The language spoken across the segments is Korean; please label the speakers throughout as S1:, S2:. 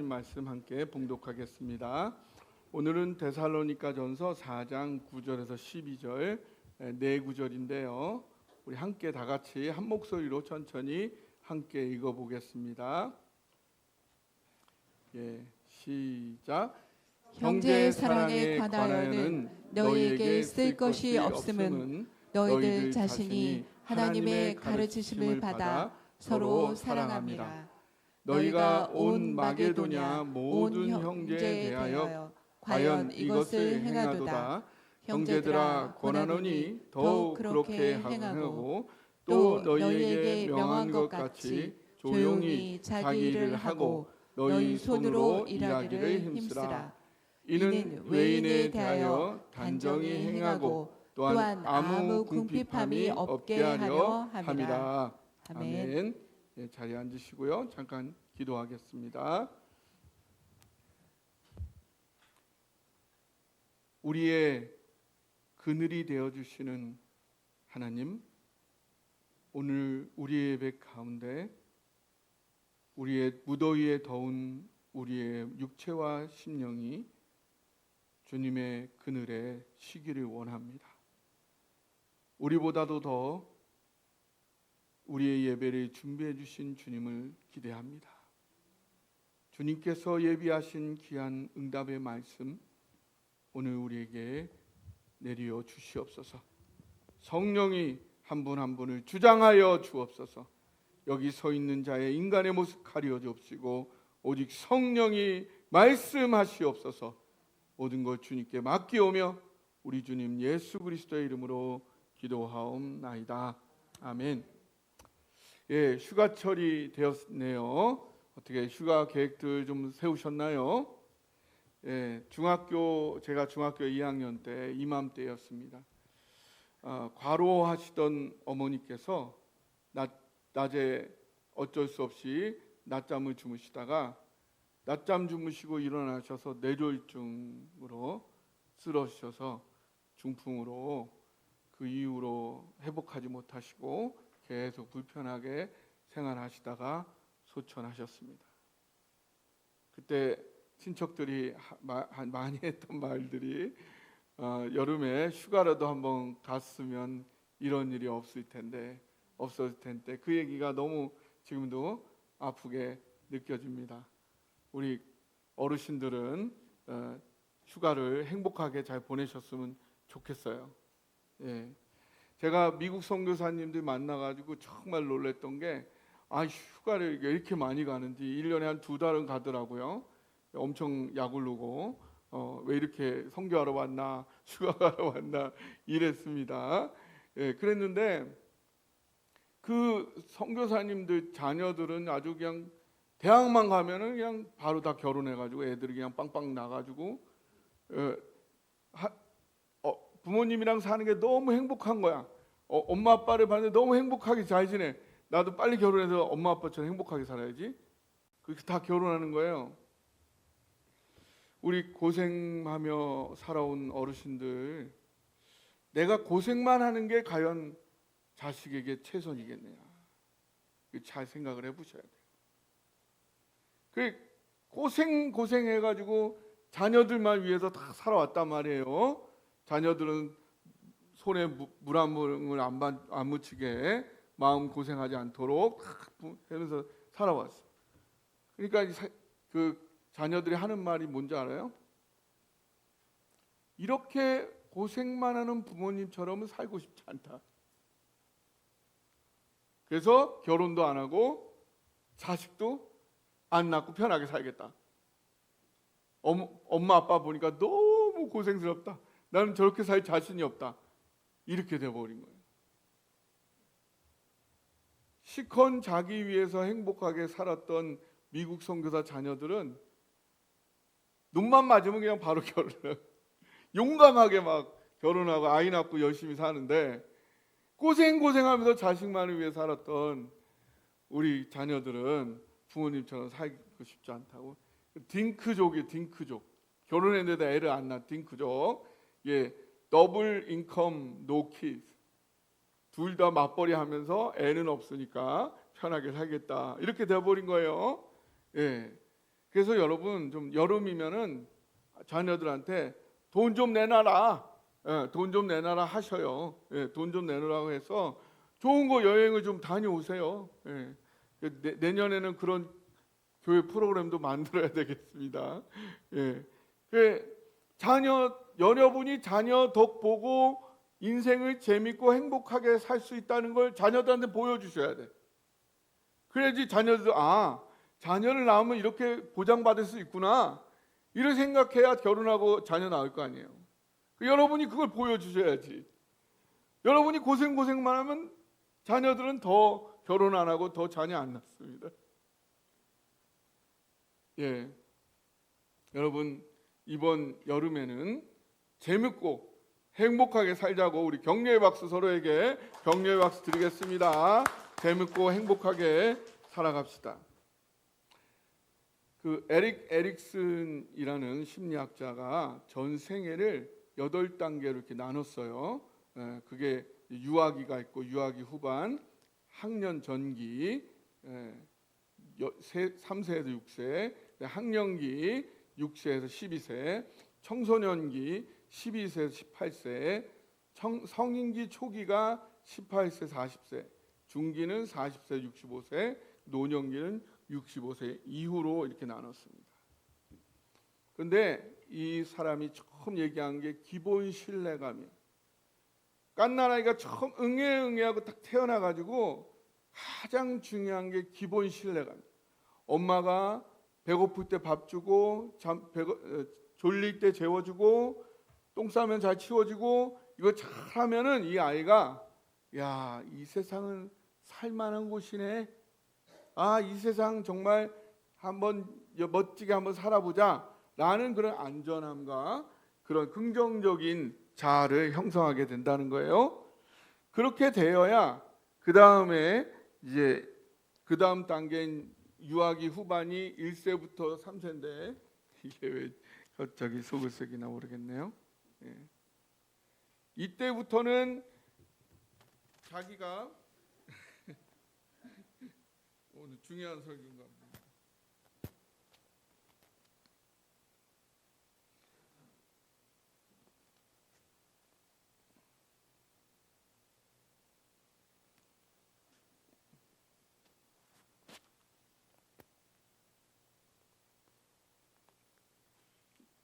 S1: 말씀 함께 봉독하겠습니다. 오늘은 데살로니가전서 4장 9절에서 12절 네 구절인데요. 우리 함께 다 같이 한 목소리로 천천히 함께 읽어보겠습니다. 시작.
S2: 형제 사랑에 관하여는 너희에게 쓸 것이 없음은 너희들 자신이 하나님의 가르치심을 받아 서로 사랑함이라.
S1: 너희가 온 마게도냐 모든 형제에 대하여 과연 이것을 행하도다. 형제들아 권하노니 더욱 그렇게 행하고 또 너희에게 명한 것 같이 조용히 자기 일을 하고 너희 손으로 일하기를 힘쓰라. 이는 외인에 대하여 단정히 행하고 또한 아무 궁핍함이 없게 하려 함이라. 아멘. 자리에 앉으시고요. 잠깐 기도하겠습니다. 우리의 그늘이 되어주시는 하나님, 오늘 우리의 예배 가운데 우리의 무더위에 더운 우리의 육체와 심령이 주님의 그늘에 쉬기를 원합니다. 우리보다도 더 우리의 예배를 준비해 주신 주님을 기대합니다. 주님께서 예비하신 귀한 응답의 말씀 오늘 우리에게 내려 주시옵소서. 성령이 한 분 한 분을 주장하여 주옵소서. 여기 서 있는 자의 인간의 모습 가려 주옵시고 오직 성령이 말씀하시옵소서. 모든 것 주님께 맡기오며 우리 주님 예수 그리스도의 이름으로 기도하옵나이다. 아멘. 휴가철이 되었네요. 어떻게 휴가 계획들 좀 세우셨나요? 제가 중학교 2학년 때 이맘때였습니다. 과로하시던 어머니께서 낮에 어쩔 수 없이 낮잠을 주무시다가 낮잠 주무시고 일어나셔서 뇌졸중으로 쓰러지셔서 중풍으로 그 이후로 회복하지 못하시고 계속 불편하게 생활하시다가 소천하셨습니다. 그때 친척들이 많이 했던 말들이 여름에 휴가라도 한번 갔으면 이런 일이 없었을 텐데 그 얘기가 너무 지금도 아프게 느껴집니다. 우리 어르신들은 휴가를 행복하게 잘 보내셨으면 좋겠어요. 제가 미국 선교사님들 만나가지고 정말 놀랬던 게 휴가를 이렇게 많이 가는지 1년에 한 2달은 가더라고요. 엄청 약오르고 왜 이렇게 선교하러 왔나 휴가하러 왔나 이랬습니다. 그랬는데 그 선교사님들 자녀들은 아주 그냥 대학만 가면은 그냥 바로 다 결혼해가지고 애들이 그냥 빵빵 나가지고 부모님이랑 사는 게 너무 행복한 거야. 엄마 아빠를 봤는데 너무 행복하게 잘 지내. 나도 빨리 결혼해서 엄마 아빠처럼 행복하게 살아야지. 그렇게 다 결혼하는 거예요. 우리 고생하며 살아온 어르신들, 내가 고생만 하는 게 과연 자식에게 최선이겠느냐, 잘 생각을 해보셔야 돼요. 고생해가지고 자녀들만 위해서 다 살아왔단 말이에요. 자녀들은 손에 물 한 모금을 안 묻히게 마음 고생하지 않도록 하면서 살아왔어. 그러니까 그 자녀들이 하는 말이 뭔지 알아요? 이렇게 고생만 하는 부모님처럼은 살고 싶지 않다. 그래서 결혼도 안 하고 자식도 안 낳고 편하게 살겠다. 엄마 아빠 보니까 너무 고생스럽다. 나는 저렇게 살 자신이 없다. 이렇게 돼버린 거예요. 시컨 자기 위해서 행복하게 살았던 미국 선교사 자녀들은 눈만 맞으면 그냥 바로 결혼해요. 용감하게 막 결혼하고 아이 낳고 열심히 사는데 고생하면서 자식만을 위해 살았던 우리 자녀들은 부모님처럼 살고 싶지 않다고. 딩크족이에요. 딩크족. 결혼했는데 애를 안 낳은 딩크족. 더블 인컴 노 키즈. 둘 다 맞벌이 하면서 애는 없으니까 편하게 살겠다. 이렇게 돼버린 거예요. 그래서 여러분 좀 여름이면은 자녀들한테 돈 좀 내놔라, 돈 좀 내놔라 하셔요. 돈 좀 내놓으라고 해서 좋은 거 여행을 좀 다녀오세요. 내년에는 그런 교회 프로그램도 만들어야 되겠습니다. 여러분이 자녀 덕 보고 인생을 재밌고 행복하게 살 수 있다는 걸 자녀들한테 보여주셔야 돼. 그래야지 자녀들 자녀를 낳으면 이렇게 보장받을 수 있구나, 이렇게 생각해야 결혼하고 자녀 낳을 거 아니에요. 여러분이 그걸 보여주셔야지. 여러분이 고생만 하면 자녀들은 더 결혼 안 하고 더 자녀 안 낳습니다. 여러분 이번 여름에는 재밌고 행복하게 살자고 우리 격려의 박수, 서로에게 격려의 박수 드리겠습니다. 재밌고 행복하게 살아갑시다. 그 에릭 에릭슨이라는 심리학자가 전 생애를 8단계로 이렇게 나눴어요. 그게 유아기가 있고 유아기 후반, 학년 전기 3세에서 6세, 학령기 6세에서 12세, 청소년기 12세에서 18세, 성인기 초기가 18세 40세, 중기는 40세 65세, 노년기는 65세 이후로 이렇게 나눴습니다. 그런데 이 사람이 처음 얘기한 게 기본 신뢰감이에요. 갓난아이가 처음 응애하고 딱 태어나가지고 가장 중요한 게 기본 신뢰감. 엄마가 배고플 때 밥 주고, 졸릴 때 재워주고, 똥 싸면 잘 치워주고, 이거 잘하면은 이 아이가 이 세상은 살만한 곳이네. 이 세상 정말 한번 멋지게 한번 살아보자 라는 그런 안전함과 그런 긍정적인 자아를 형성하게 된다는 거예요. 그렇게 되어야 그 다음에 이제 그 다음 단계인 유아기 후반이 1세부터 3세인데 이게 왜 갑자기 소글색이나 모르겠네요. 이때부터는 자기가 오늘 중요한 설교인가 봅니다.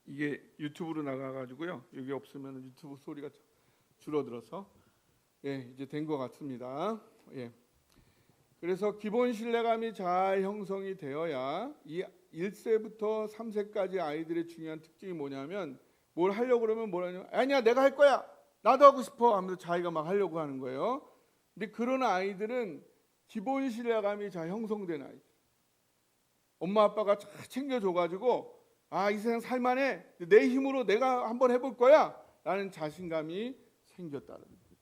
S1: 이게 유튜브로 나가가지고요. 여기 없으면 유튜브 소리가 줄어들어서 이제 된 것 같습니다. 그래서 기본 신뢰감이 잘 형성이 되어야 이 1세부터 3세까지 아이들의 중요한 특징이 뭐냐면 뭘 하려고 그러면 뭐라냐, 아니야 내가 할 거야, 나도 하고 싶어 하면서 자기가 막 하려고 하는 거예요. 근데 그런 아이들은 기본 신뢰감이 잘 형성된 아이들. 엄마 아빠가 잘 챙겨줘가지고 이 세상 살만해, 내 힘으로 내가 한번 해볼 거야 라는 자신감이 생겼다는 거예요.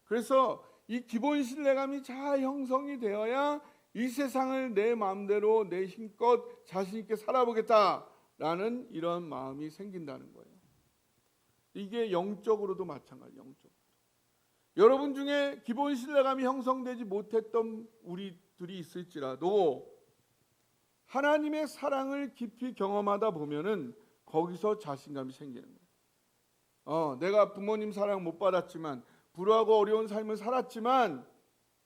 S1: 그래서 이 기본 신뢰감이 잘 형성이 되어야 이 세상을 내 마음대로 내 힘껏 자신 있게 살아보겠다라는 이런 마음이 생긴다는 거예요. 이게 영적으로도 마찬가지예요. 영적으로. 여러분 중에 기본 신뢰감이 형성되지 못했던 우리들이 있을지라도 하나님의 사랑을 깊이 경험하다 보면은 거기서 자신감이 생기는 거예요. 내가 부모님 사랑 못 받았지만, 불우하고 어려운 삶을 살았지만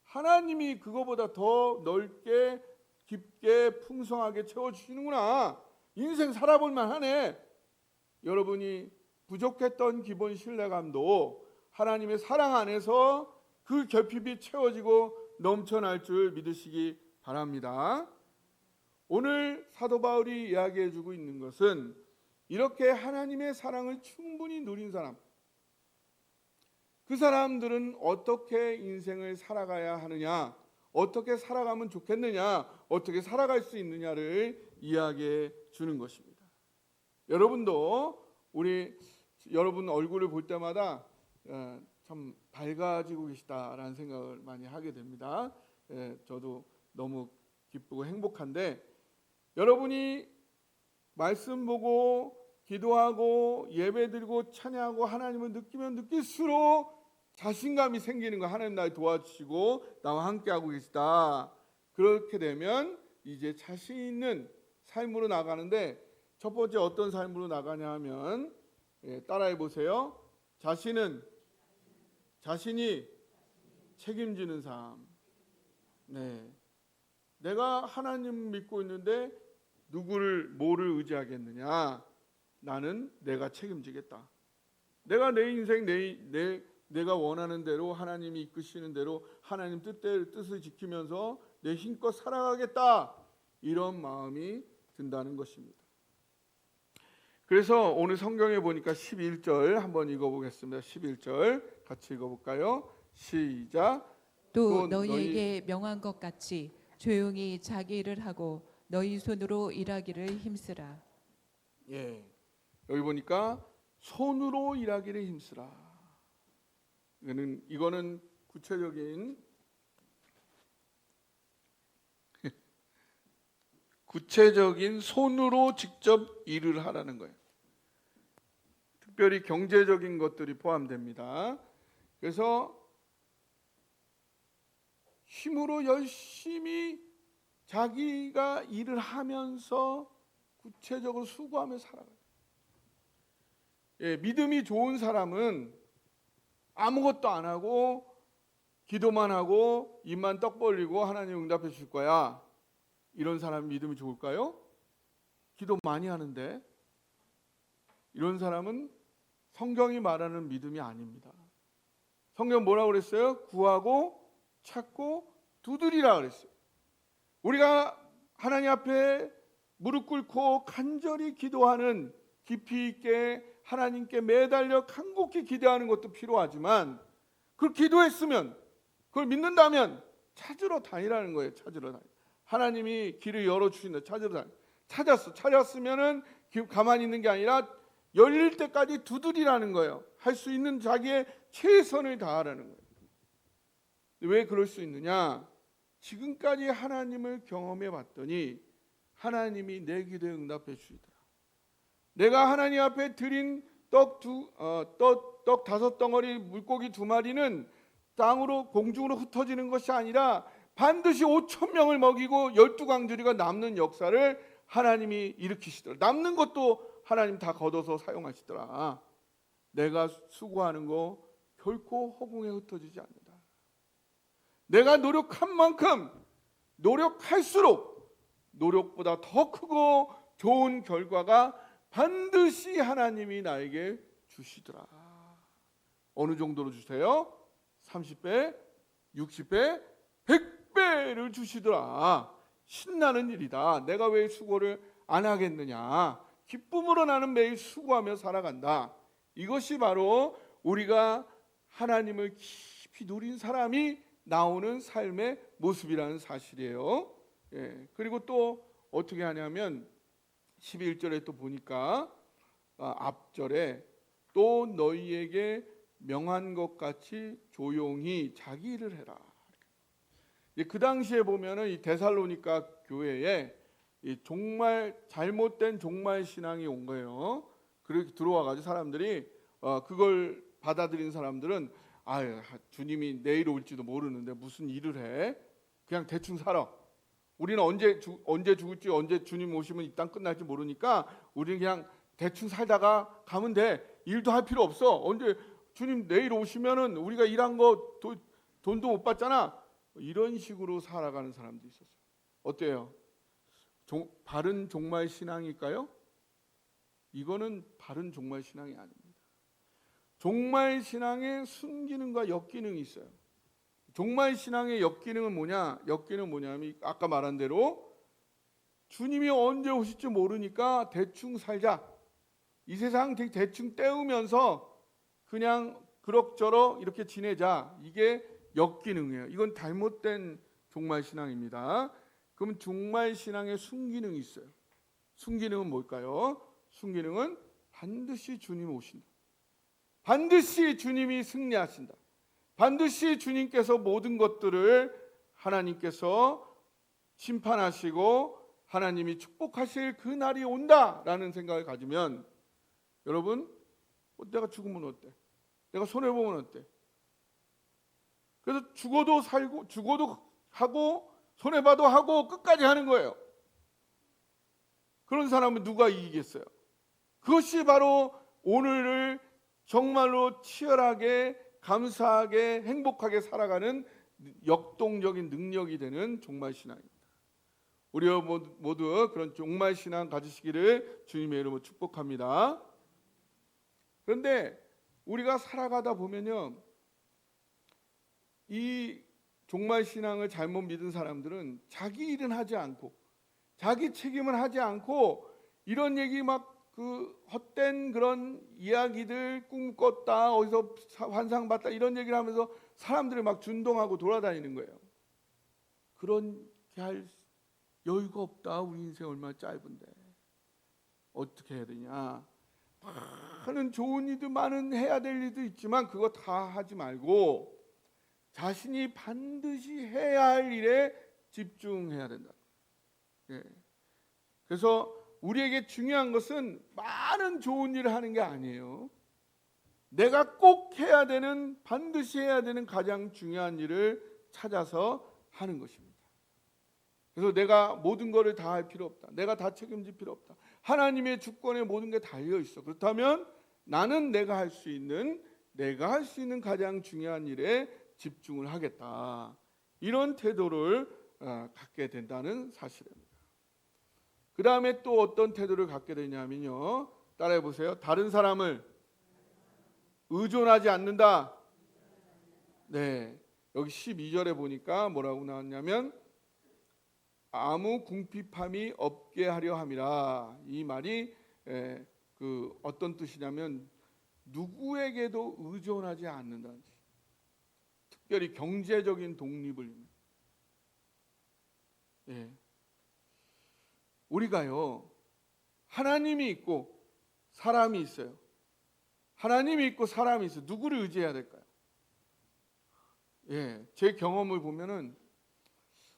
S1: 하나님이 그거보다 더 넓게 깊게 풍성하게 채워주시는구나, 인생 살아볼 만하네. 여러분이 부족했던 기본 신뢰감도 하나님의 사랑 안에서 그 결핍이 채워지고 넘쳐날 줄 믿으시기 바랍니다. 오늘 사도 바울이 이야기해주고 있는 것은 이렇게 하나님의 사랑을 충분히 누린 사람, 그 사람들은 어떻게 인생을 살아가야 하느냐, 어떻게 살아가면 좋겠느냐, 어떻게 살아갈 수 있느냐를 이야기해 주는 것입니다. 여러분도 여러분 얼굴을 볼 때마다 참 밝아지고 계시다라는 생각을 많이 하게 됩니다. 저도 너무 기쁘고 행복한데, 여러분이 말씀 보고 기도하고 예배드리고 찬양하고 하나님을 느끼면 느낄수록 자신감이 생기는 거, 하나님 날 도와주시고 나와 함께하고 계시다. 그렇게 되면 이제 자신 있는 삶으로 나가는데 첫 번째 어떤 삶으로 나가냐 하면 따라해 보세요. 자신이 책임지는 삶. 네. 내가 하나님 믿고 있는데 뭐를 의지하겠느냐? 나는 내가 책임지겠다. 내가 내 인생 내가 원하는 대로 하나님이 이끄시는 대로 하나님 뜻을 지키면서 내 힘껏 살아가겠다. 이런 마음이 든다는 것입니다. 그래서 오늘 성경에 보니까 11절 한번 읽어보겠습니다. 11절 같이 읽어볼까요? 시작.
S2: 또 너희에게 명한 것 같이 조용히 자기 일을 하고 너희 손으로 일하기를 힘쓰라.
S1: 예, 여기 보니까 손으로 일하기를 힘쓰라. 이거는 구체적인 손으로 직접 일을 하라는 거예요. 특별히 경제적인 것들이 포함됩니다. 그래서 힘으로 열심히 자기가 일을 하면서 구체적으로 수고하며 살아가요. 예, 믿음이 좋은 사람은 아무것도 안 하고 기도만 하고 입만 떡 벌리고 하나님 응답해 줄 거야. 이런 사람 믿음이 좋을까요? 기도 많이 하는데 이런 사람은 성경이 말하는 믿음이 아닙니다. 성경 뭐라고 그랬어요? 구하고 찾고 두드리라 그랬어요. 우리가 하나님 앞에 무릎 꿇고 간절히 기도하는, 깊이 있게 하나님께 매달려 간곡히 기도하는 것도 필요하지만, 그걸 기도했으면, 그걸 믿는다면 찾으러 다니라는 거예요. 찾으러 다니. 하나님이 길을 열어주신다. 찾으러 다니. 찾았으면은 가만히 있는 게 아니라 열릴 때까지 두드리라는 거예요. 할 수 있는 자기의 최선을 다하라는 거예요. 왜 그럴 수 있느냐? 지금까지 하나님을 경험해 봤더니 하나님이 내 기도에 응답해 주시더라. 내가 하나님 앞에 드린 떡 5덩어리, 물고기 2마리는 땅으로 공중으로 흩어지는 것이 아니라 반드시 5,000명을 먹이고 12광주리가 남는 역사를 하나님이 일으키시더라. 남는 것도 하나님 다 걷어서 사용하시더라. 내가 수고하는 거 결코 허공에 흩어지지 않는다. 내가 노력한 만큼 노력할수록 노력보다 더 크고 좋은 결과가 반드시 하나님이 나에게 주시더라. 어느 정도로 주세요? 30배, 60배, 100배를 주시더라. 신나는 일이다. 내가 왜 수고를 안 하겠느냐. 기쁨으로 나는 매일 수고하며 살아간다. 이것이 바로 우리가 하나님을 깊이 누린 사람이 나오는 삶의 모습이라는 사실이에요. 예. 그리고 또 어떻게 하냐면 11절에 또 보니까 앞절에 또 너희에게 명한 것 같이 조용히 자기 일을 해라. 그 당시에 보면은 이 데살로니가 교회에 정말 잘못된 종말 신앙이 온 거예요. 그렇게 들어와가지고 사람들이 그걸 받아들인 사람들은 주님이 내일 올지도 모르는데 무슨 일을 해? 그냥 대충 살아. 우리는 언제 죽을지, 언제 주님 오시면 이 땅 끝날지 모르니까 우리는 그냥 대충 살다가 가면 돼. 일도 할 필요 없어. 언제 주님 내일 오시면은 우리가 일한 거 돈도 못 받잖아. 이런 식으로 살아가는 사람도 있었어요. 어때요? 바른 종말 신앙일까요? 이거는 바른 종말 신앙이 아닙니다. 종말 신앙에 순기능과 역기능이 있어요. 종말 신앙의 역기능은 뭐냐? 역기능은 뭐냐면 아까 말한 대로 주님이 언제 오실지 모르니까 대충 살자. 이 세상 대충 때우면서 그냥 그럭저럭 이렇게 지내자. 이게 역기능이에요. 이건 잘못된 종말 신앙입니다. 그럼 종말 신앙에 순기능이 있어요. 순기능은 뭘까요? 순기능은 반드시 주님 오신다. 반드시 주님이 승리하신다. 반드시 주님께서 모든 것들을 하나님께서 심판하시고 하나님이 축복하실 그 날이 온다라는 생각을 가지면, 여러분, 내가 죽으면 어때? 내가 손해보면 어때? 그래서 죽어도 살고 죽어도 하고 손해봐도 하고 끝까지 하는 거예요. 그런 사람은 누가 이기겠어요? 그것이 바로 오늘을 정말로 치열하게 감사하게 행복하게 살아가는 역동적인 능력이 되는 종말신앙입니다. 우리 모두 그런 종말신앙 가지시기를 주님의 이름으로 축복합니다. 그런데 우리가 살아가다 보면요, 이 종말신앙을 잘못 믿은 사람들은 자기 일은 하지 않고 자기 책임을 하지 않고 이런 얘기 막 그 헛된 그런 이야기들 꿈꿨다, 어디서 환상 봤다 이런 얘기를 하면서 사람들을 막 준동하고 돌아다니는 거예요. 그렇게 할 여유가 없다. 우리 인생 얼마나 짧은데 어떻게 해야 되냐. 많은 좋은 일도 많은 해야 될 일도 있지만 그거 다 하지 말고 자신이 반드시 해야 할 일에 집중해야 된다. 예. 그래서 우리에게 중요한 것은 많은 좋은 일을 하는 게 아니에요. 내가 꼭 해야 되는, 반드시 해야 되는 가장 중요한 일을 찾아서 하는 것입니다. 그래서 내가 모든 것을 다 할 필요 없다. 내가 다 책임질 필요 없다. 하나님의 주권에 모든 게 달려 있어. 그렇다면 나는 내가 할 수 있는 가장 중요한 일에 집중을 하겠다. 이런 태도를 갖게 된다는 사실입니다. 그 다음에 또 어떤 태도를 갖게 되냐면요, 따라해 보세요. 다른 사람을 의존하지 않는다. 네, 여기 12절에 보니까 뭐라고 나왔냐면 아무 궁핍함이 없게 하려 함이라. 이 말이 그 어떤 뜻이냐면 누구에게도 의존하지 않는다는 뜻. 특별히 경제적인 독립을. 예. 우리가요, 하나님이 있고 사람이 있어요. 하나님이 있고 사람이 있어요. 누구를 의지해야 될까요? 예, 제 경험을 보면은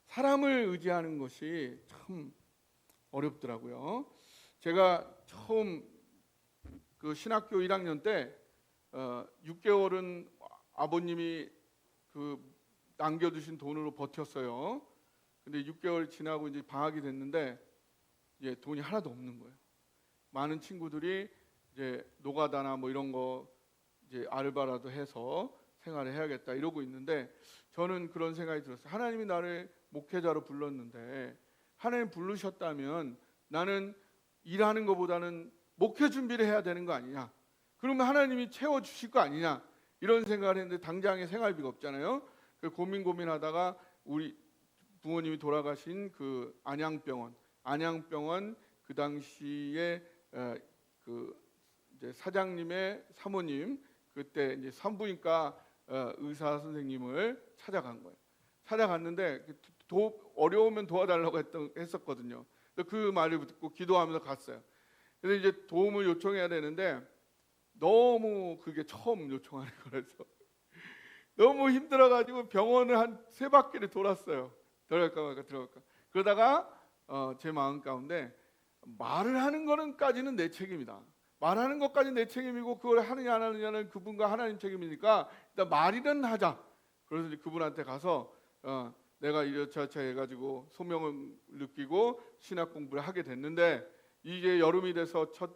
S1: 사람을 의지하는 것이 참 어렵더라고요. 제가 처음 그 신학교 1학년 때 6개월은 아버님이 그 남겨두신 돈으로 버텼어요. 근데 6개월 지나고 이제 방학이 됐는데 이제 돈이 하나도 없는 거예요. 많은 친구들이 이제 노가다나 뭐 이런 거 이제 아르바라도 해서 생활을 해야겠다 이러고 있는데 저는 그런 생각이 들었어요. 하나님이 나를 목회자로 불렀는데 하나님 부르셨다면 나는 일하는 것보다는 목회 준비를 해야 되는 거 아니냐? 그러면 하나님이 채워주실 거 아니냐? 이런 생각을 했는데 당장에 생활비가 없잖아요. 그 고민하다가 우리 부모님이 돌아가신 그 안양병원 그 당시에 그 이제 사장님의 사모님 그때 이제 산부인과 의사 선생님을 찾아간 거예요. 찾아갔는데 어려우면 도와달라고 했었거든요. 그 말을 듣고 기도하면서 갔어요. 그래서 이제 도움을 요청해야 되는데 너무 그게 처음 요청하는 거라서 너무 힘들어가지고 병원을 한 3바퀴를 돌았어요. 들어갈까. 그러다가 제 마음 가운데 말을 하는 거는까지는 내 책임이다. 말하는 것까지 내 책임이고 그걸 하느냐 안 하느냐는 그분과 하나님 책임이니까 일단 말이든 하자. 그래서 이제 그분한테 가서 내가 이렇저렇 해가지고 소명을 느끼고 신학 공부를 하게 됐는데 이제 여름이 돼서 첫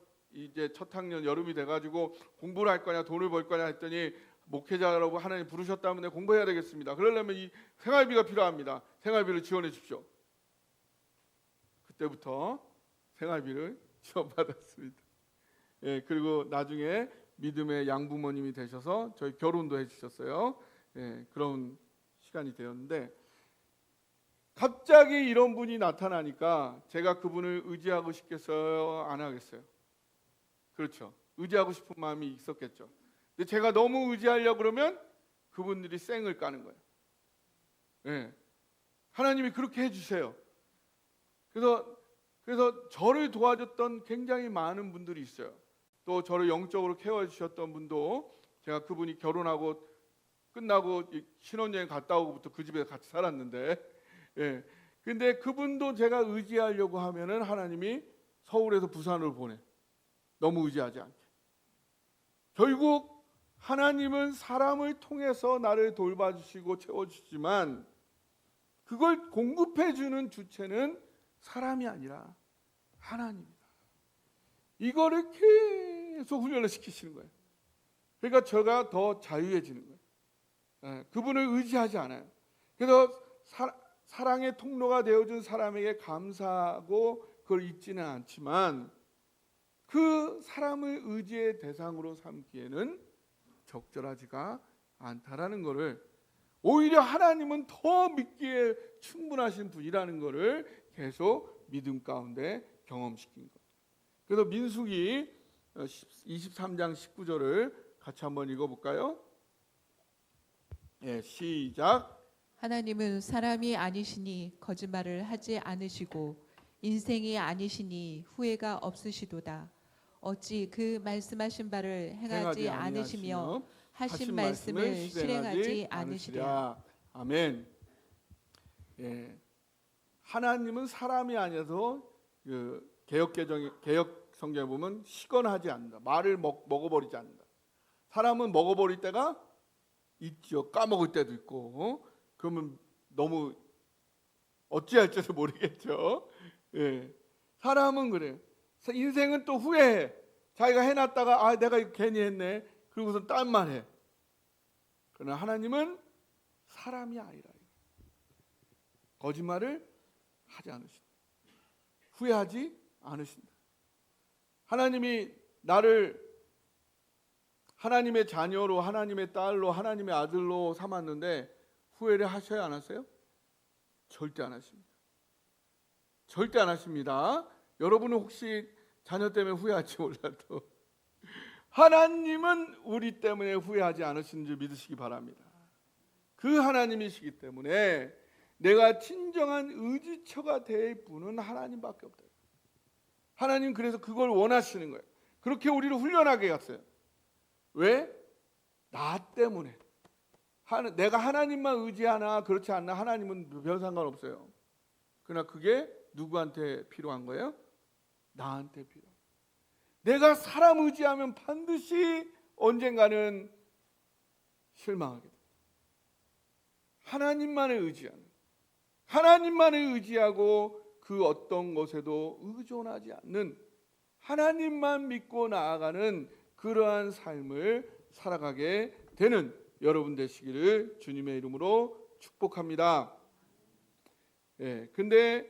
S1: 학년 여름이 돼가지고 공부를 할 거냐 돈을 벌 거냐 했더니 목회자라고 하나님 부르셨다면 내가 공부해야 되겠습니다. 그러려면 이 생활비가 필요합니다. 생활비를 지원해 주십시오. 그때부터 생활비를 지원받았습니다. 예, 그리고 나중에 믿음의 양부모님이 되셔서 저희 결혼도 해주셨어요. 예, 그런 시간이 되었는데 갑자기 이런 분이 나타나니까 제가 그분을 의지하고 싶겠어요? 안 하겠어요? 그렇죠. 의지하고 싶은 마음이 있었겠죠. 근데 제가 너무 의지하려고 그러면 그분들이 쌩을 까는 거예요. 예, 하나님이 그렇게 해주세요. 그래서 저를 도와줬던 굉장히 많은 분들이 있어요. 또 저를 영적으로 케어해 주셨던 분도 제가 그분이 결혼하고 끝나고 신혼여행 갔다 오고부터 그 집에 같이 살았는데 예. 근데 그분도 제가 의지하려고 하면은 하나님이 서울에서 부산으로 보내. 너무 의지하지 않게. 결국 하나님은 사람을 통해서 나를 돌봐주시고 채워주시지만 그걸 공급해 주는 주체는 사람이 아니라 하나님이다. 이거를 계속 훈련을 시키시는 거예요. 그러니까 제가 더 자유해지는 거예요. 그분을 의지하지 않아요. 그래서 사랑의 통로가 되어준 사람에게 감사하고 그걸 잊지는 않지만 그 사람을 의지의 대상으로 삼기에는 적절하지가 않다라는 것을, 오히려 하나님은 더 믿기에 충분하신 분이라는 것을 계속 믿음 가운데 경험시킨 것. 그래서 민수기 23장 19절을 같이 한번 읽어볼까요? 예, 시작.
S2: 하나님은 사람이 아니시니 거짓말을 하지 않으시고 인생이 아니시니 후회가 없으시도다. 어찌 그 말씀하신 바를 행하지 않으시며 하신 말씀을 실행하지 않으시랴.
S1: 아멘. 예, 하나님은 사람이 아니어서 개역 성경에 보면 시건하지 않는다. 말을 먹어버리지 않는다. 사람은 먹어버릴 때가 있죠. 까먹을 때도 있고. 그러면 너무 어찌할지도 모르겠죠. 예. 사람은 그래요. 인생은 또 후회해. 자기가 해놨다가 내가 이거 괜히 했네. 그러고서 딴 말 해. 그러나 하나님은 사람이 아니라 거짓말을 하지 않으신다. 후회하지 않으신다. 하나님이 나를 하나님의 자녀로, 하나님의 딸로, 하나님의 아들로 삼았는데 후회를 하셔야 안 하세요? 절대 안 하십니다. 절대 안 하십니다. 여러분은 혹시 자녀 때문에 후회할지 몰라도 하나님은 우리 때문에 후회하지 않으시는 줄 믿으시기 바랍니다. 그 하나님이시기 때문에 내가 진정한 의지처가 될 분은 하나님밖에 없다. 하나님 그래서 그걸 원하시는 거예요. 그렇게 우리를 훈련하게 갔어요. 왜? 나 때문에. 내가 하나님만 의지하나 그렇지 않나 하나님은 별 상관없어요. 그러나 그게 누구한테 필요한 거예요? 나한테 필요해요. 내가 사람 의지하면 반드시 언젠가는 실망하게 돼요. 하나님만을 의지하는, 하나님만을 의지하고 그 어떤 것에도 의존하지 않는, 하나님만 믿고 나아가는 그러한 삶을 살아가게 되는 여러분 되시기를 주님의 이름으로 축복합니다. 근데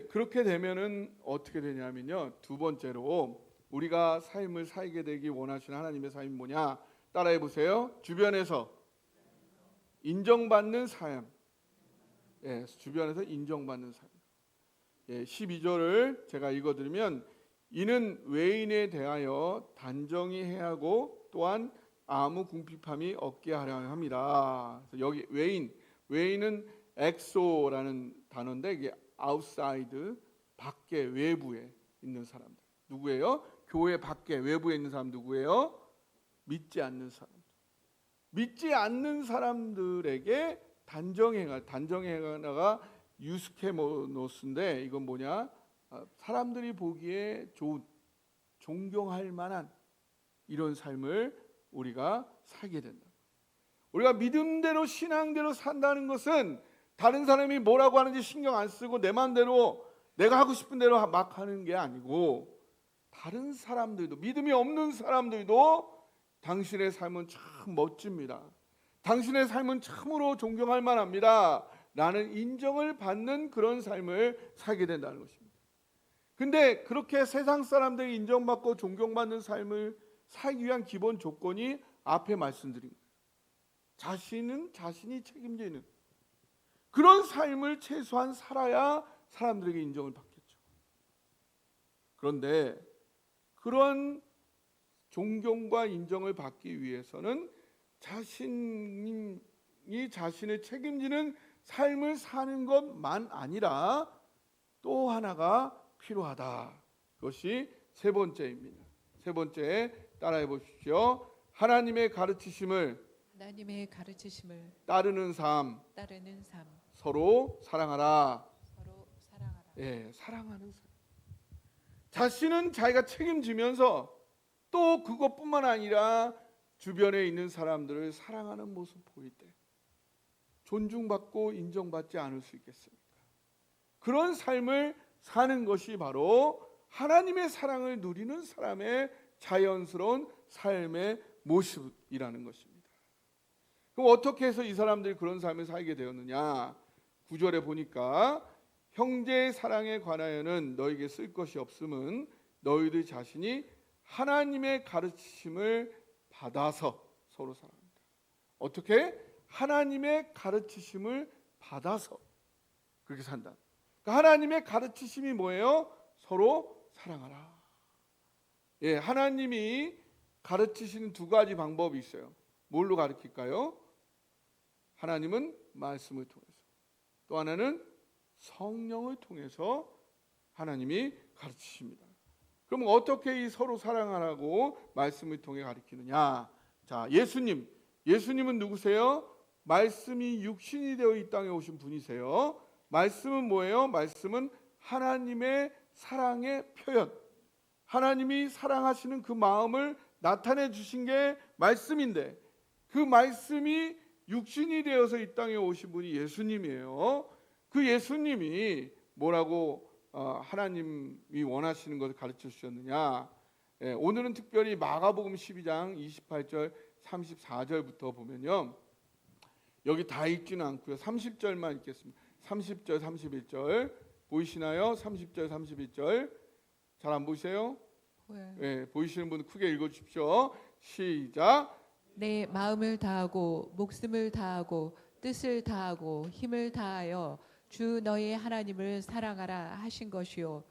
S1: 그렇게 되면은 어떻게 되냐면요, 두 번째로 우리가 삶을 살게 되기 원하시는 하나님의 삶이 뭐냐? 따라해 보세요. 주변에서 인정받는 삶. 주변에서 인정받는 삶. 12절을 제가 읽어드리면, 이는 외인에 대하여 단정히 해하고 또한 아무 궁핍함이 없게 하려 합니다. 그래서 여기 외인은 엑소라는 단어인데 이게 아웃사이드, 밖에, 외부에 있는 사람들. 누구예요? 교회 밖에, 외부에 있는 사람 누구예요? 믿지 않는 사람. 믿지 않는 사람들에게 단정행하가 유스케모노스인데, 이건 뭐냐? 사람들이 보기에 좋은, 존경할 만한 이런 삶을 우리가 살게 된다. 우리가 믿음대로 신앙대로 산다는 것은 다른 사람이 뭐라고 하는지 신경 안 쓰고 내 마음대로 내가 하고 싶은 대로 막 하는 게 아니고, 다른 사람들도, 믿음이 없는 사람들도 당신의 삶은 참 멋집니다, 당신의 삶은 참으로 존경할 만합니다 라는 인정을 받는 그런 삶을 살게 된다는 것입니다. 근데 그렇게 세상 사람들이 인정받고 존경받는 삶을 살기 위한 기본 조건이 앞에 말씀드린 거예요. 자신이 책임지는 그런 삶을 최소한 살아야 사람들에게 인정을 받겠죠. 그런데 그런 존경과 인정을 받기 위해서는 자신이 자신을 책임지는 삶을 사는 것만 아니라 또 하나가 필요하다. 그것이 세 번째입니다. 세 번째 따라해 보십시오. 하나님의 가르치심을 따르는 삶. 서로 사랑하라. 사랑하는 삶. 자신은 자기가 책임지면서 또 그것뿐만 아니라 주변에 있는 사람들을 사랑하는 모습 보일 때 존중받고 인정받지 않을 수 있겠습니까? 그런 삶을 사는 것이 바로 하나님의 사랑을 누리는 사람의 자연스러운 삶의 모습이라는 것입니다. 그럼 어떻게 해서 이 사람들이 그런 삶을 살게 되었느냐? 9절에 보니까 형제의 사랑에 관하여는 너에게 쓸 것이 없음은 너희들 자신이 하나님의 가르치심을 받아서 서로 사랑합니다. 어떻게? 하나님의 가르치심을 받아서 그렇게 산다. 그러니까 하나님의 가르치심이 뭐예요? 서로 사랑하라. 예, 하나님이 가르치시는 두 가지 방법이 있어요. 뭘로 가르칠까요? 하나님은 말씀을 통해서, 또 하나는 성령을 통해서 하나님이 가르치십니다. 그럼 어떻게 이 서로 사랑하라고 말씀을 통해 가르치느냐? 자, 예수님은 누구세요? 말씀이 육신이 되어 이 땅에 오신 분이세요. 말씀은 뭐예요? 말씀은 하나님의 사랑의 표현, 하나님이 사랑하시는 그 마음을 나타내 주신 게 말씀인데, 그 말씀이 육신이 되어서 이 땅에 오신 분이 예수님이에요. 그 예수님이 뭐라고 하나님이 원하시는 것을 가르쳐 주셨느냐? 예, 오늘은 특별히 마가복음 12장 28절 34절부터 보면요, 여기 다 읽지는 않고요, 30절만 읽겠습니다. 30절 31절 보이시나요? 30절 31절 잘 안 보이세요? 예, 보이시는 분 크게 읽어주십시오. 시작.
S2: 내 마음을 다하고 목숨을 다하고 뜻을 다하고 힘을 다하여 주 너의 하나님을 사랑하라 하신 것이요,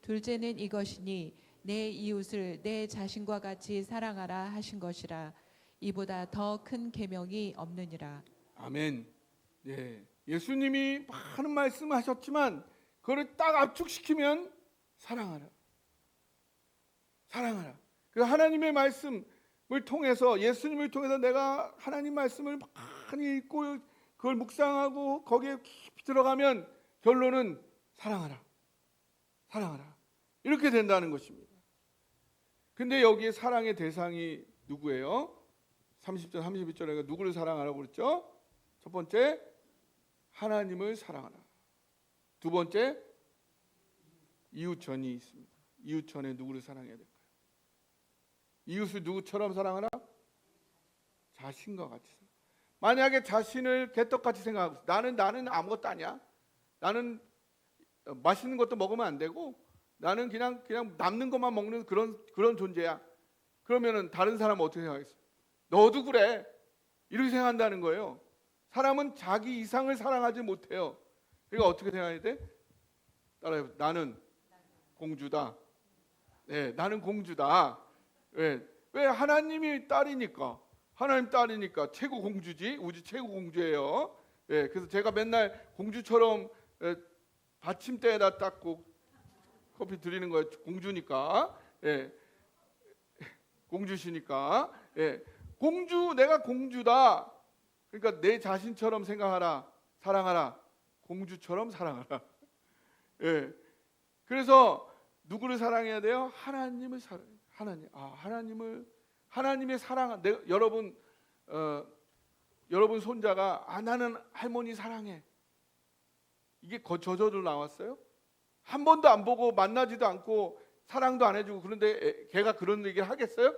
S2: 둘째는 이것이니 내 이웃을 내 자신과 같이 사랑하라 하신 것이라. 이보다 더 큰 계명이 없느니라. 아멘.
S1: 네, 예수님이 많은 말씀하셨지만 그걸 딱 압축시키면 사랑하라. 사랑하라. 그 하나님의 말씀을 통해서, 예수님을 통해서 내가 하나님 말씀을 많이 읽고 그걸 묵상하고 거기에 깊이 들어가면 결론은 사랑하라. 사랑하라. 이렇게 된다는 것입니다. 근데 여기에 사랑의 대상이 누구예요? 30절 31절에 누구를 사랑하라고 그랬죠? 첫 번째, 하나님을 사랑하라. 두 번째, 이웃전이 있습니다. 이웃전에 누구를 사랑해야 될까요? 이웃을 누구처럼 사랑하라? 자신과 같이. 만약에 자신을 개떡같이 생각하고, 나는 아무것도 아니야, 나는 맛있는 것도 먹으면 안 되고 나는 그냥 남는 것만 먹는 그런 존재야, 그러면은 다른 사람은 어떻게 생각하겠어요? 너도 그래, 이렇게 생각한다는 거예요. 사람은 자기 이상을 사랑하지 못해요. 그러니까 어떻게 생각해야 돼? 따라해요. 나는 공주다. 네, 나는 공주다. 왜 하나님이 딸이니까, 하나님 딸이니까 최고 공주지, 우주 최고 공주예요. 그래서 제가 맨날 공주처럼 받침대에다 닦고 커피 드리는 거예요. 공주니까. 공주시니까. 공주, 내가 공주다. 그러니까 내 자신처럼 생각하라, 사랑하라, 공주처럼 사랑하라. 그래서 누구를 사랑해야 돼요? 하나님을 사랑해요. 하나님의 사랑. 여러분 손자가 나는 할머니 사랑해, 이게 저절로 나왔어요? 한 번도 안 보고 만나지도 않고 사랑도 안 해주고, 그런데 걔가 그런 얘기를 하겠어요?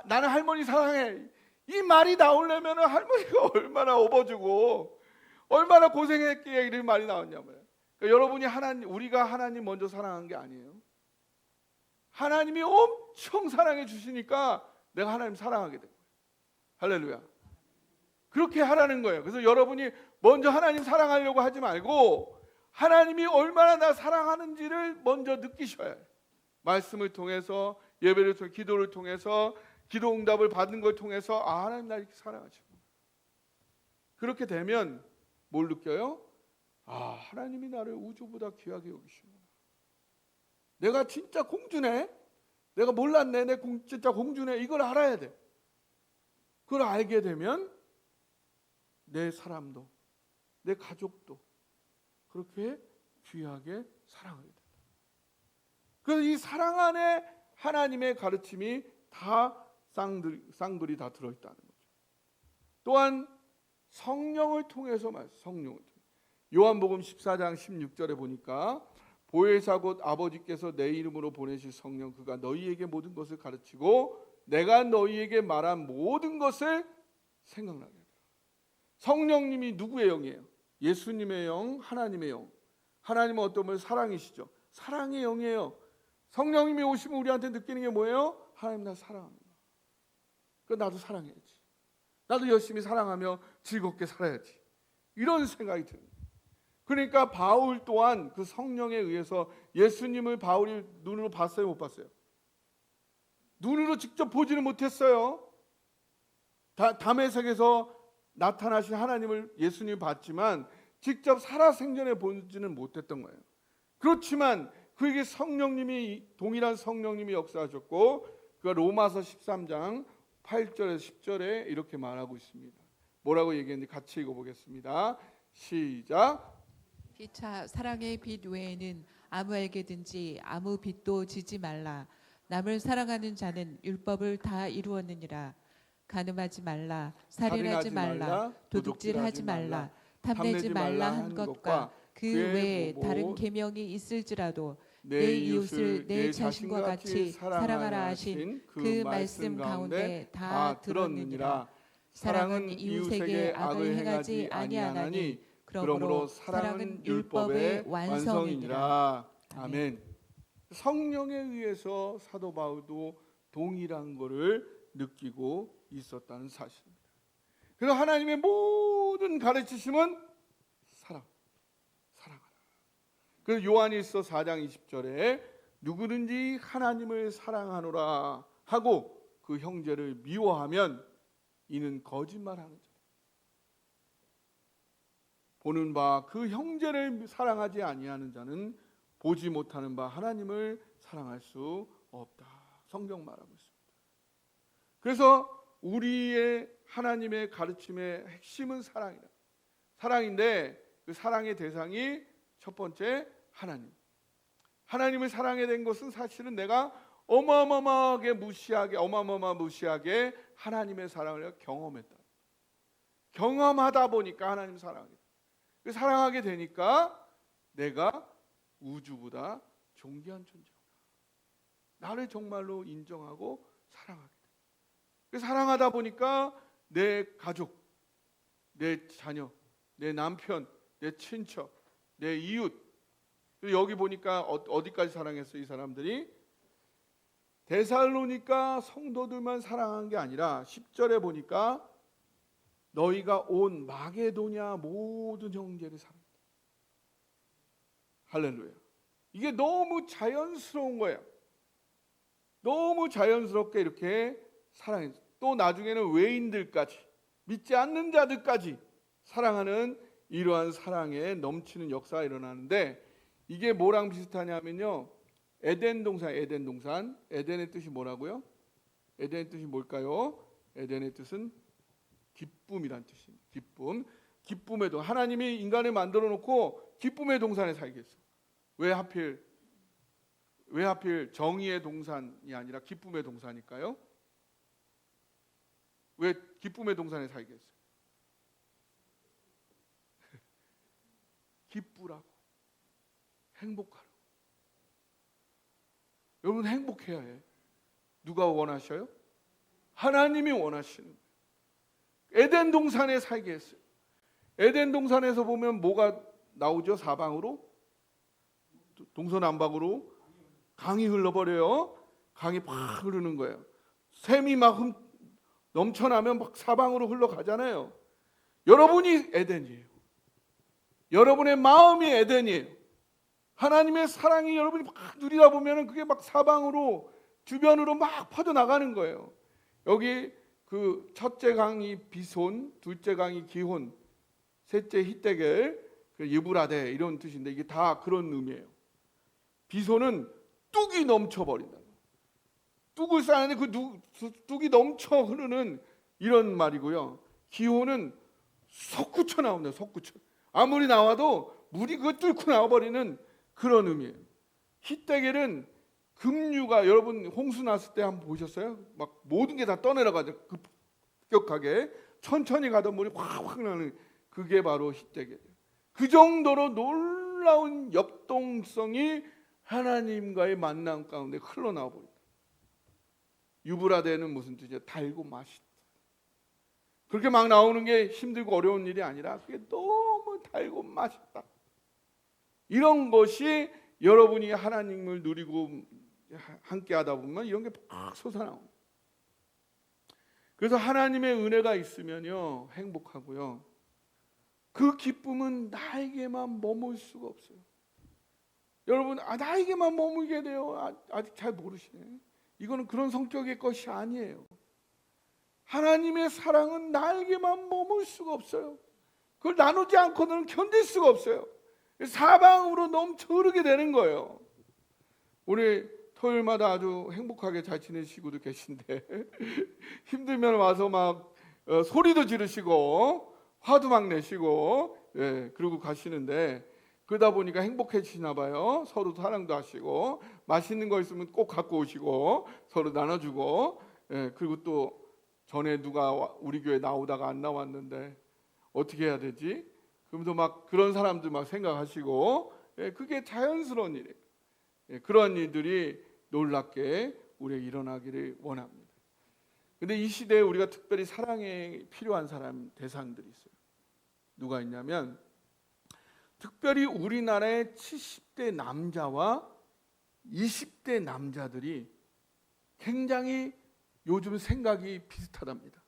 S1: 나는 할머니 사랑해, 이 말이 나오려면 할머니가 얼마나 업어주고 얼마나 고생했기에 이런 말이 나왔냐고요. 그러니까 우리가 하나님 먼저 사랑한 게 아니에요. 하나님이 엄청 사랑해 주시니까 내가 하나님 사랑하게 된 거예요. 할렐루야. 그렇게 하라는 거예요. 그래서 여러분이 먼저 하나님 사랑하려고 하지 말고 하나님이 얼마나 나 사랑하는지를 먼저 느끼셔야 해요. 말씀을 통해서, 예배를 통해서, 기도를 통해서, 기도 응답을 받는 걸 통해서 하나님 나 이렇게 사랑하시구나. 그렇게 되면 뭘 느껴요? 하나님이 나를 우주보다 귀하게 여기시구나. 내가 진짜 공주네, 내가 몰랐네, 진짜 공주네, 이걸 알아야 돼. 그걸 알게 되면 내 사람도, 내 가족도 그렇게 귀하게 사랑하게 된다. 그래서 이 사랑 안에 하나님의 가르침이 다 쌍들이 다 들어있다는 거죠. 또한 성령을 통해서 성령을 통해. 요한복음 14장 16절에 보니까 보혜사 곧 아버지께서 내 이름으로 보내실 성령 그가 너희에게 모든 것을 가르치고 내가 너희에게 말한 모든 것을 생각나게 하리라. 성령님이 누구의 영이에요? 예수님의 영, 하나님의 영. 하나님은 어떤 분? 사랑이시죠. 사랑의 영이에요. 성령님이 오시면 우리한테 느끼는 게 뭐예요? 하나님 나 사랑합니다. 그 나도 사랑해야지. 나도 열심히 사랑하며 즐겁게 살아야지. 이런 생각이 듭니다. 그러니까 바울 또한 그 성령에 의해서 예수님을 바울이 눈으로 봤어요, 못 봤어요? 눈으로 직접 보지는 못했어요. 다메섹에서 나타나신 하나님을 예수님이 봤지만 직접 살아생전에 보지는 못했던 거예요. 그렇지만 그에게 성령님이 동일한 성령님이 역사하셨고 그가 로마서 13장 8절에서 10절에 이렇게 말하고 있습니다. 뭐라고 얘기했는지 같이 읽어보겠습니다. 시작.
S2: 피차 사랑의 빛 외에는 아무에게든지 아무 빛도 지지 말라. 남을 사랑하는 자는 율법을 다 이루었느니라. 간음하지 말라, 살인하지 말라, 도둑질하지 말라, 탐내지 말라 한 것과 그 외에 다른 계명이 있을지라도 내 이웃을 내 자신과 같이 사랑하라 하신 그 말씀 가운데 다 들었느니라. 사랑은 이웃에게 악을 행하지 아니하나니 그러므로 사랑은 율법의 완성이니라.
S1: 아멘. 성령에 의해서 사도 바울도 동일한 것을 느끼고 있었다는 사실입니다. 그래서 하나님의 모든 가르치심은 사랑하라. 그래서 요한일서 4장 20절에 누구든지 하나님을 사랑하노라 하고 그 형제를 미워하면 이는 거짓말하는 자다. 보는 바 그 형제를 사랑하지 아니하는 자는 보지 못하는 바 하나님을 사랑할 수 없다. 성경 말하고 있습니다. 그래서 우리의 하나님의 가르침의 핵심은 사랑이다. 사랑인데 그 사랑의 대상이 첫 번째 하나님. 하나님을 사랑하게 된 것은 사실은 내가 어마어마하게 무시하게 하나님의 사랑을 경험했다. 경험하다 보니까 하나님 사랑하게 돼. 그 사랑하게 되니까 내가 우주보다 존귀한 존재구나. 나를 정말로 인정하고 사랑하게 돼. 그 사랑하다 보니까 내 가족, 내 자녀, 내 남편, 내 친척, 내 이웃. 여기 보니까 어디까지 사랑했어요? 이 사람들이 데살로니가 성도들만 사랑한 게 아니라 10절에 보니까 너희가 온 마게도냐 모든 형제를 사랑했다. 할렐루야. 이게 너무 자연스러운 거예요. 너무 자연스럽게 이렇게 사랑했어요. 또 나중에는 외인들까지, 믿지 않는 자들까지 사랑하는 이러한 사랑에 넘치는 역사가 일어나는데, 이게 뭐랑 비슷하냐면요, 에덴 동산. 에덴의 뜻이 뭐라고요? 에덴의 뜻이 뭘까요? 에덴의 뜻은 기쁨이란 뜻입니다. 기쁨의 동산. 하나님이 인간을 만들어 놓고 기쁨의 동산에 살게 했어요. 왜 하필 정의의 동산이 아니라 기쁨의 동산일까요? 왜 기쁨의 동산에 살게 했어요? 기쁘라고, 행복하라고. 여러분 행복해야 해. 누가 원하셔요? 하나님이 원하시는 거예요. 에덴 동산에 살게 했어요. 에덴 동산에서 보면 뭐가 나오죠? 사방으로? 동서남북으로 강이 흘러버려요. 강이 팍 흐르는 거예요. 샘이 막 넘쳐나면 막 사방으로 흘러가잖아요. 여러분이 에덴이에요. 여러분의 마음이 에덴이에요. 하나님의 사랑이 여러분이 막 누리다 보면 그게 막 사방으로 주변으로 막 퍼져나가는 거예요. 여기 그 첫째 강이 비손, 둘째 강이 기혼, 셋째 히데겔, 유브라데 이런 뜻인데 이게 다 그런 의미예요. 비손은 뚝이 넘쳐버린다. 뚝을 쌓는데 그 뚝이 넘쳐 흐르는 이런 말이고요. 기혼은 솟구쳐 나옵니다. 솟구쳐. 아무리 나와도 물이 그걸 뚫고 나와버리는 그런 의미예요. 히데겔은 급류가, 여러분 홍수 났을 때 한번 보셨어요? 막 모든 게 다 떠내려가죠. 급격하게 천천히 가던 물이 확 나는 그게 바로 히데겔이에요. 그 정도로 놀라운 역동성이 하나님과의 만남 가운데 흘러나오고 있다. 유브라데는 무슨 뜻이야? 달고 맛있다. 그렇게 막 나오는 게 힘들고 어려운 일이 아니라 그게 너무 달고 맛있다. 이런 것이 여러분이 하나님을 누리고 함께 하다 보면 이런 게 막 솟아나옵니다. 그래서 하나님의 은혜가 있으면요 행복하고요. 그 기쁨은 나에게만 머물 수가 없어요. 여러분, 나에게만 머물게 돼요. 아직 잘 모르시네. 이거는 그런 성격의 것이 아니에요. 하나님의 사랑은 나에게만 머물 수가 없어요. 그걸 나누지 않고는 견딜 수가 없어요. 사방으로 넘쳐 흐르게 되는 거예요. 우리 토요일마다 아주 행복하게 잘 지내시고도 계신데 힘들면 와서 막 소리도 지르시고 화도 막 내시고 그러고 가시는데 그러다 보니까 행복해지시나 봐요. 서로 사랑도 하시고 맛있는 거 있으면 꼭 갖고 오시고 서로 나눠주고 그리고 또 전에 누가 우리 교회 나오다가 안 나왔는데 어떻게 해야 되지? 그러면서 막 그런 사람들 막 생각하시고 그게 자연스러운 일이에요. 그런 일들이 놀랍게 우리에게 일어나기를 원합니다. 근데 이 시대에 우리가 특별히 사랑에 필요한 사람 대상들이 있어요. 누가 있냐면 특별히 우리나라의 70대 남자와 20대 남자들이 굉장히 요즘 생각이 비슷하답니다.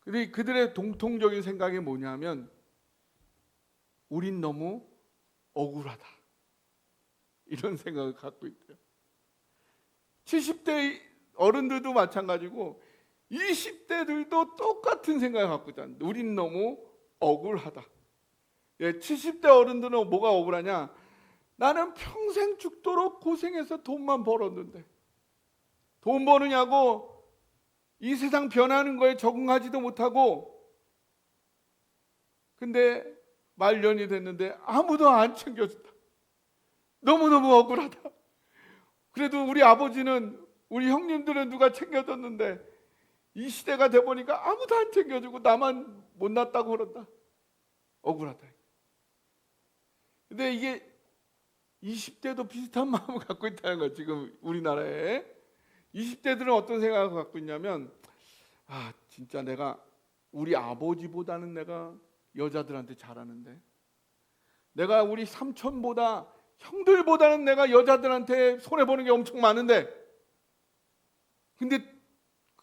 S1: 근데 그들의 공통적인 생각이 뭐냐면 우린 너무 억울하다. 이런 생각을 갖고 있대요. 70대 어른들도 마찬가지고 20대들도 똑같은 생각을 갖고 있잖아요. 우린 너무 억울하다. 70대 어른들은 뭐가 억울하냐? 나는 평생 죽도록 고생해서 돈만 벌었는데 돈 버느냐고 이 세상 변하는 거에 적응하지도 못하고 근데 말년이 됐는데 아무도 안 챙겨준다. 너무너무 억울하다. 그래도 우리 아버지는 우리 형님들은 누가 챙겨줬는데 이 시대가 돼보니까 아무도 안 챙겨주고 나만 못났다고 그런다. 억울하다. 근데 이게 20대도 비슷한 마음을 갖고 있다는 거예요. 지금 우리나라에 20대들은 어떤 생각을 갖고 있냐면 진짜 내가 우리 아버지보다는 내가 여자들한테 잘하는데 내가 우리 삼촌보다 형들보다는 내가 여자들한테 손해보는 게 엄청 많은데 근데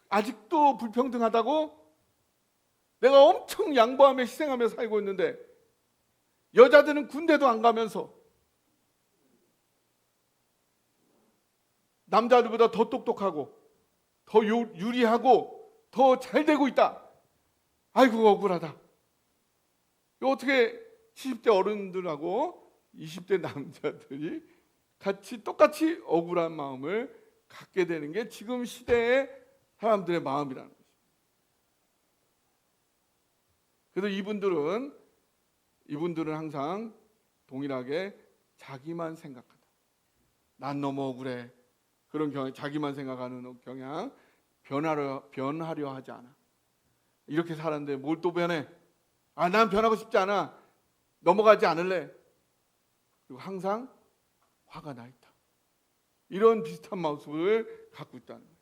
S1: 아직도 불평등하다고? 내가 엄청 양보하며 희생하며 살고 있는데 여자들은 군대도 안 가면서 남자들보다 더 똑똑하고 더 유리하고 더 잘 되고 있다. 아이고 억울하다. 어떻게 70대 어른들하고 20대 남자들이 똑같이 억울한 마음을 갖게 되는 게 지금 시대의 사람들의 마음이라는 거죠. 그래서 이분들은 항상 동일하게 자기만 생각한다. 난 너무 억울해. 그런 경향, 자기만 생각하는 경향, 변하려 하지 않아. 이렇게 살았는데 뭘 또 변해? 난 변하고 싶지 않아. 넘어가지 않을래. 그리고 항상 화가 나 있다. 이런 비슷한 모습을 갖고 있다는 거예요.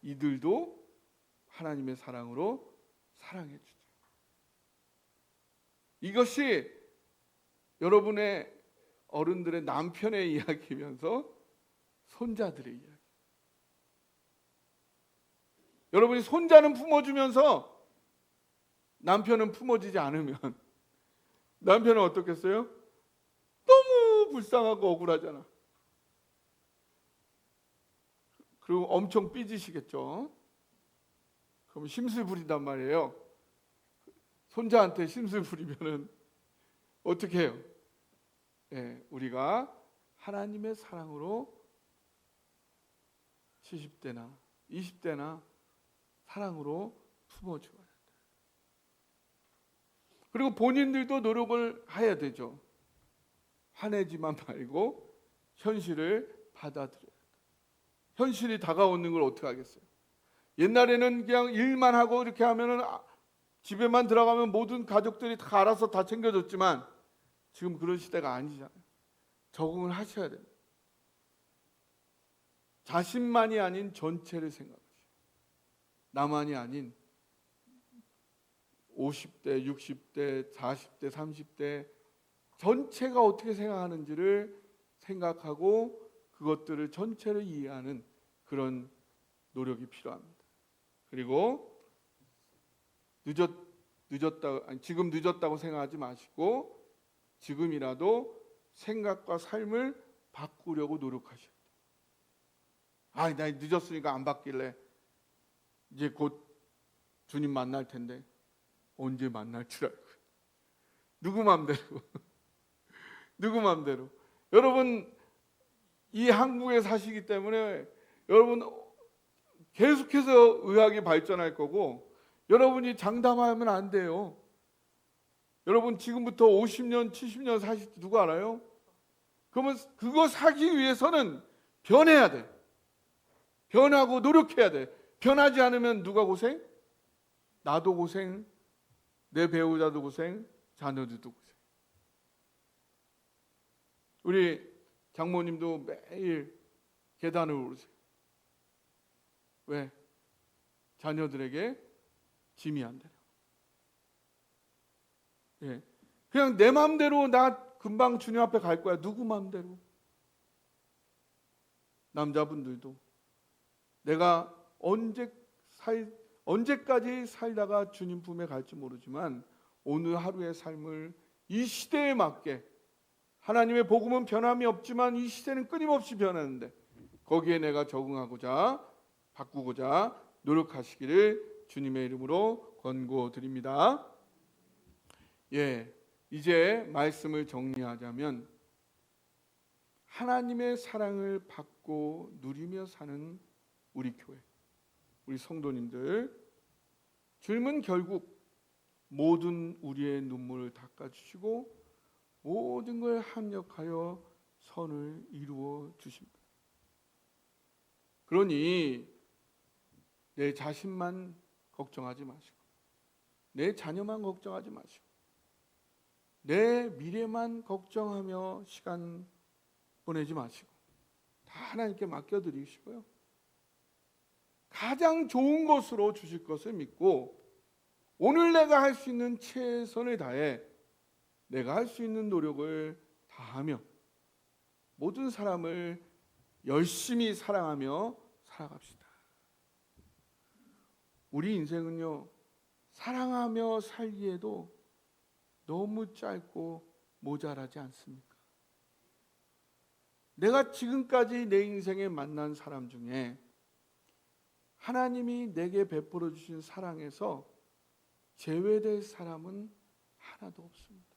S1: 이들도 하나님의 사랑으로 사랑해 주죠. 이것이 여러분의 어른들의 남편의 이야기면서 손자들의 이야기. 여러분이 손자는 품어주면서 남편은 품어지지 않으면 남편은 어떻겠어요? 너무 불쌍하고 억울하잖아. 그리고 엄청 삐지시겠죠. 그럼 심술 부린단 말이에요. 손자한테 심술 부리면은 어떻게 해요? 우리가 하나님의 사랑으로 70대나 20대나 사랑으로 품어줘야 된다. 그리고 본인들도 노력을 해야 되죠. 화내지만 말고 현실을 받아들여야 된다. 현실이 다가오는 걸 어떻게 하겠어요? 옛날에는 그냥 일만 하고 이렇게 하면은 집에만 들어가면 모든 가족들이 다 알아서 다 챙겨줬지만 지금 그런 시대가 아니잖아요. 적응을 하셔야 됩니다. 자신만이 아닌 전체를 생각하시고, 나만이 아닌 50대, 60대, 40대, 30대 전체가 어떻게 생각하는지를 생각하고 그것들을 전체를 이해하는 그런 노력이 필요합니다. 그리고 지금 늦었다고 생각하지 마시고 지금이라도 생각과 삶을 바꾸려고 노력하셔야 돼요. 나 늦었으니까 안 바뀔래. 이제 곧 주님 만날 텐데 언제 만날 줄 알고. 누구 맘대로. 누구 맘대로. 여러분 이 한국에 사시기 때문에 여러분 계속해서 의학이 발전할 거고 여러분이 장담하면 안 돼요. 여러분 지금부터 50년, 70년 사실지 누구 알아요? 그러면 그거 사기 위해서는 변해야 돼. 변하고 노력해야 돼. 변하지 않으면 누가 고생? 나도 고생, 내 배우자도 고생, 자녀들도 고생. 우리 장모님도 매일 계단을 오르세요. 왜? 자녀들에게 짐이 안 되려고. 예. 그냥 내 마음대로 나 금방 주님 앞에 갈 거야. 누구 마음대로. 남자분들도 내가 언제까지 살다가 주님 품에 갈지 모르지만 오늘 하루의 삶을 이 시대에 맞게, 하나님의 복음은 변함이 없지만 이 시대는 끊임없이 변하는데 거기에 내가 적응하고자 바꾸고자 노력하시기를 주님의 이름으로 권고드립니다. 이제 말씀을 정리하자면 하나님의 사랑을 받고 누리며 사는 우리 교회, 우리 성도님들, 주님은 결국 모든 우리의 눈물을 닦아주시고 모든 걸 합력하여 선을 이루어 주십니다. 그러니 내 자신만 걱정하지 마시고 내 자녀만 걱정하지 마시고 내 미래만 걱정하며 시간 보내지 마시고 다 하나님께 맡겨드리시고요. 가장 좋은 것으로 주실 것을 믿고 오늘 내가 할 수 있는 최선을 다해 내가 할 수 있는 노력을 다하며 모든 사람을 열심히 사랑하며 살아갑시다. 우리 인생은요, 사랑하며 살기에도 너무 짧고 모자라지 않습니까? 내가 지금까지 내 인생에 만난 사람 중에 하나님이 내게 베풀어 주신 사랑에서 제외될 사람은 하나도 없습니다.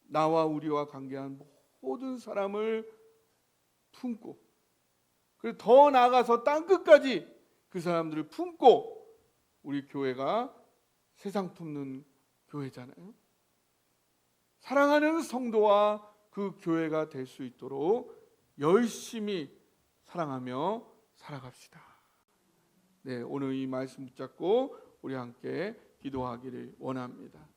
S1: 나와 우리와 관계한 모든 사람을 품고, 그리고 더 나아가서 땅끝까지 그 사람들을 품고 우리 교회가 세상 품는 교회잖아요. 사랑하는 성도와 그 교회가 될 수 있도록 열심히 사랑하며 살아갑시다. 오늘 이 말씀 붙잡고 우리 함께 기도하기를 원합니다.